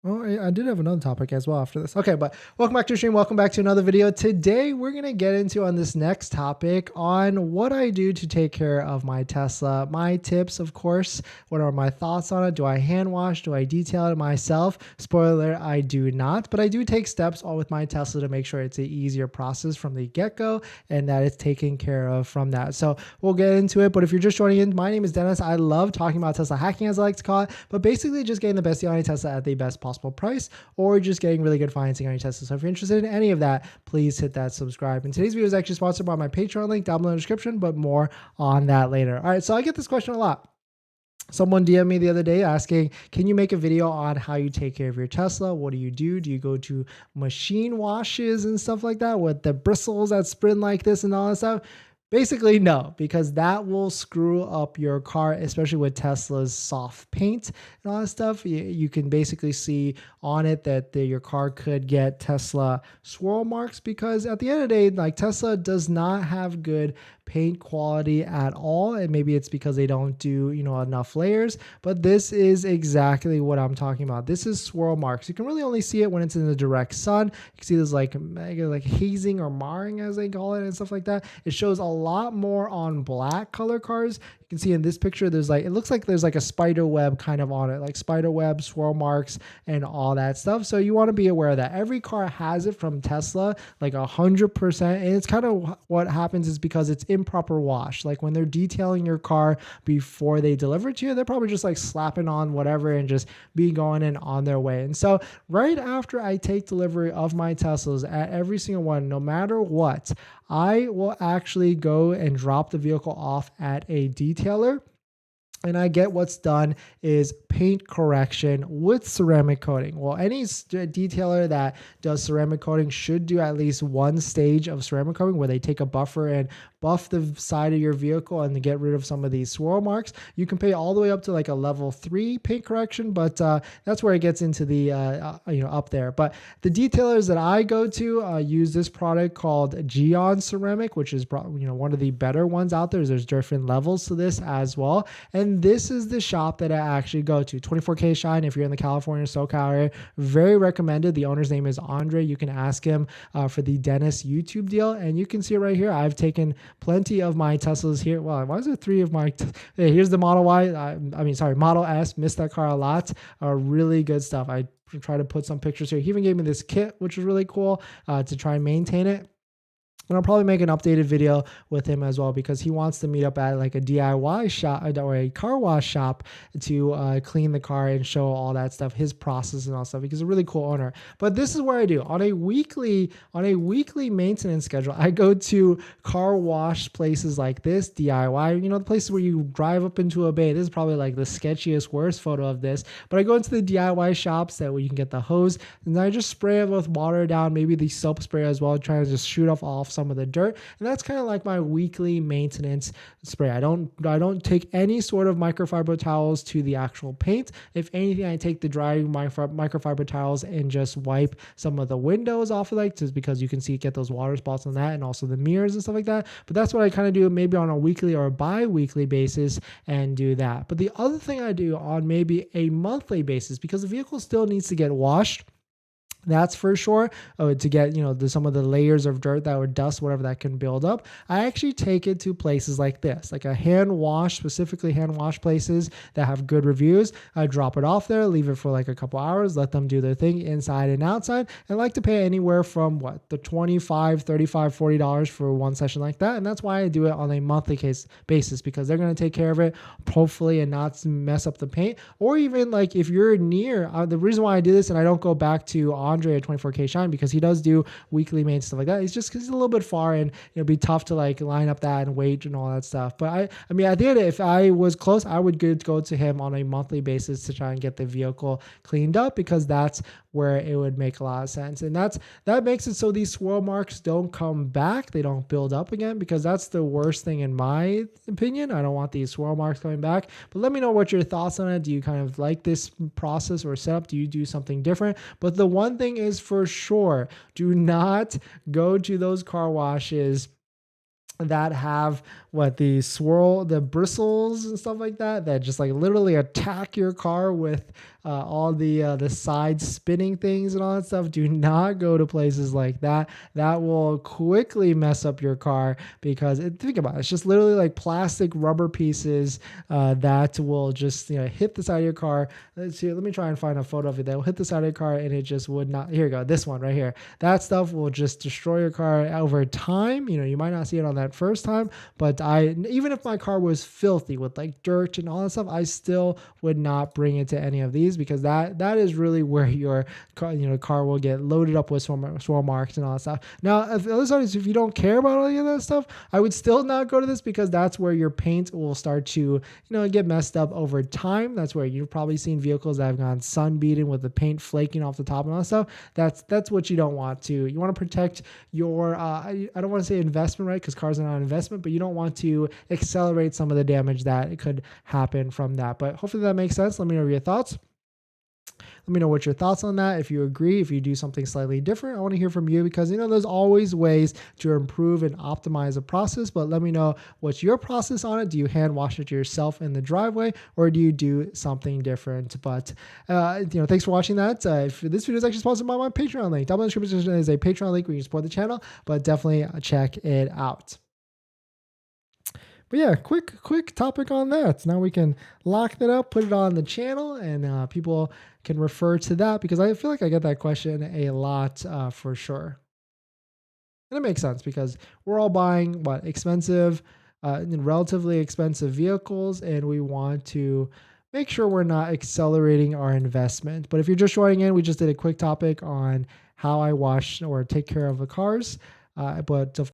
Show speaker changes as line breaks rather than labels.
Oh, I did have another topic as well after this. Okay, but welcome back to the stream. Welcome back to another video. Today, we're going to get into on this next topic on what I do to take care of my Tesla. My tips, of course. What are my thoughts on it? Do I hand wash? Do I detail it myself? Spoiler, I do not. But I do take steps all with my Tesla to make sure it's an easier process from the get-go and that it's taken care of from that. So we'll get into it. But if you're just joining in, my name is Dennis. I love talking about Tesla hacking, as I like to call it, but basically just getting the best deal on your Tesla at the best possible price, or just getting really good financing on your Tesla. So if you're interested in any of that, please hit that subscribe. And today's video is actually sponsored by my Patreon link down below in the description, but more on that later. All right, so I get this question a lot. Someone DM'd me the other day asking, can you make a video on how you take care of your Tesla? What do you do? Do you go to machine washes and stuff like that with the bristles that spin like this and all that stuff? Basically, no, because that will screw up your car, especially with Tesla's soft paint and all that stuff. You can basically see on it that your car could get Tesla swirl marks, because at the end of the day, like, Tesla does not have good paint quality at all. And maybe it's because they don't do, enough layers, but this is exactly what I'm talking about. This is swirl marks. You can really only see it when it's in the direct sun. You can see this like hazing or marring, as they call it, and stuff like that. It shows a lot more on black color cars. You can see in this picture, there's like, it looks like there's like a spider web kind of on it, like spider web, swirl marks, and all that stuff. So you want to be aware of that. Every car has it from Tesla, like 100%. And it's kind of what happens is because it's improper wash. Like when they're detailing your car before they deliver it to you, they're probably just like slapping on whatever and just be going in on their way. And so right after I take delivery of my Teslas, at every single one, no matter what, I will actually go and drop the vehicle off at a detailer. And I get what's done is paint correction with ceramic coating. Well, any detailer that does ceramic coating should do at least one stage of ceramic coating where they take a buffer and buff the side of your vehicle and to get rid of some of these swirl marks. You can pay all the way up to like a level 3 paint correction, but that's where it gets into the up there. But the detailers that I go to use this product called Geon Ceramic, which is one of the better ones out there. There's different levels to this as well, and this is the shop that I actually go to. 24K Shine. If you're in the California SoCal area, very recommended. The owner's name is Andre. You can ask him for the Dennis YouTube deal, and you can see it right here. I've taken plenty of my Teslas here. Well, why is there 3 of my? Here's the Model Y. Model S. Missed that car a lot. Really good stuff. I try to put some pictures here. He even gave me this kit, which was really cool to try and maintain it. And I'll probably make an updated video with him as well, because he wants to meet up at like a DIY shop or a car wash shop to clean the car and show all that stuff, his process and all stuff, because he's a really cool owner. But this is what I do on a weekly maintenance schedule. I go to car wash places like this, DIY, the places where you drive up into a bay. This is probably like the sketchiest, worst photo of this, but I go into the DIY shops that where you can get the hose, and then I just spray it with water down, maybe the soap spray as well, trying to just shoot off some of the dirt. And that's kind of like my weekly maintenance spray. I don't take any sort of microfiber towels to the actual paint. If anything, I take the dry microfiber towels and just wipe some of the windows off of that, just because you can see get those water spots on that, and also the mirrors and stuff like that. But that's what I kind of do maybe on a weekly or a bi-weekly basis, and do that. But the other thing I do on maybe a monthly basis, because the vehicle still needs to get washed, that's for sure, to get some of the layers of dirt or dust, whatever that can build up. I actually take it to places like this, like a hand wash, specifically hand wash places that have good reviews. I drop it off there, leave it for like a couple hours, let them do their thing inside and outside. And I like to pay anywhere from the $25, $35, $40 for one session like that. And that's why I do it on a monthly basis, because they're going to take care of it, hopefully, and not mess up the paint. Or even like if you're near, the reason why I do this and I don't go back to Andre at 24K Shine, because he does do weekly maintenance stuff like that. It's just because he's a little bit far, and it'd be tough to like line up that and wait and all that stuff. But I mean, at the end, if I was close, I would go to him on a monthly basis to try and get the vehicle cleaned up, because that's where it would make a lot of sense. And that makes it so these swirl marks don't come back. They don't build up again, because that's the worst thing in my opinion. I don't want these swirl marks coming back. But let me know what your thoughts on it. Do you kind of like this process or setup? Do you do something different? But the one thing is for sure, do not go to those car washes that have the bristles and stuff like that, that just like literally attack your car with all the side spinning things and all that stuff. Do not go to places like that. That will quickly mess up your car, because think about it, it's just literally like plastic rubber pieces that will just hit the side of your car. Let's see, let me try and find a photo of it that will hit the side of your car, and it just would not. Here you go, this one right here. That stuff will just destroy your car over time. You might not see it on that first time, but even if my car was filthy with like dirt and all that stuff, I still would not bring it to any of these, because that is really where your car will get loaded up with swirl marks and all that stuff. Now, if the other side is, if you don't care about any of that stuff, I would still not go to this, because that's where your paint will start to get messed up over time. That's where you've probably seen vehicles that have gone sun beaten with the paint flaking off the top and all that stuff. That's what you don't want to. You want to protect your I don't want to say investment, right? Because cars are not an investment, but you don't want to accelerate some of the damage that could happen from that. But hopefully that makes sense. Let me know your thoughts. Let me know what your thoughts on that. If you agree, if you do something slightly different, I want to hear from you, because there's always ways to improve and optimize a process. But let me know what's your process on it. Do you hand wash it yourself in the driveway, or do you do something different? But thanks for watching that. If this video is actually sponsored by my Patreon link, down in the description is a Patreon link where you can support the channel. But definitely check it out. But yeah, quick topic on that. Now we can lock that up, put it on the channel, and people can refer to that, because I feel like I get that question a lot for sure. And it makes sense, because we're all buying expensive, relatively expensive vehicles, and we want to make sure we're not accelerating our investment. But if you're just joining in, we just did a quick topic on how I wash or take care of the cars. But of